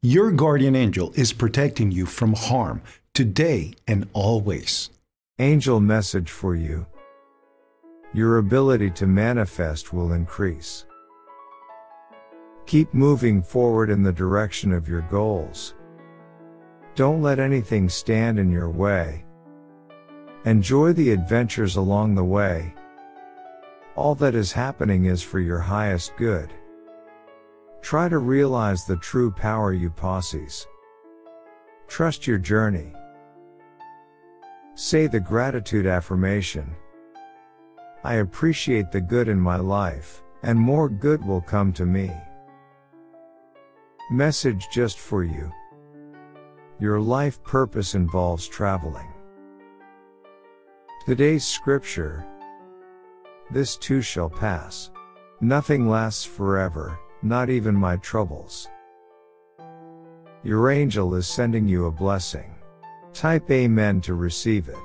Your guardian angel is protecting you from harm today and always. Angel message for you. Your ability to manifest will increase. Keep moving forward in the direction of your goals. Don't let anything stand in your way. Enjoy the adventures along the way. All that is happening is for your highest good. Try to realize the true power you possess. Trust your journey. Say the gratitude affirmation. I appreciate the good in my life, and more good will come to me. Message just for you. Your life purpose involves traveling. Today's scripture. This too shall pass. Nothing lasts forever, not even my troubles. Your angel is sending you a blessing. Type Amen to receive it.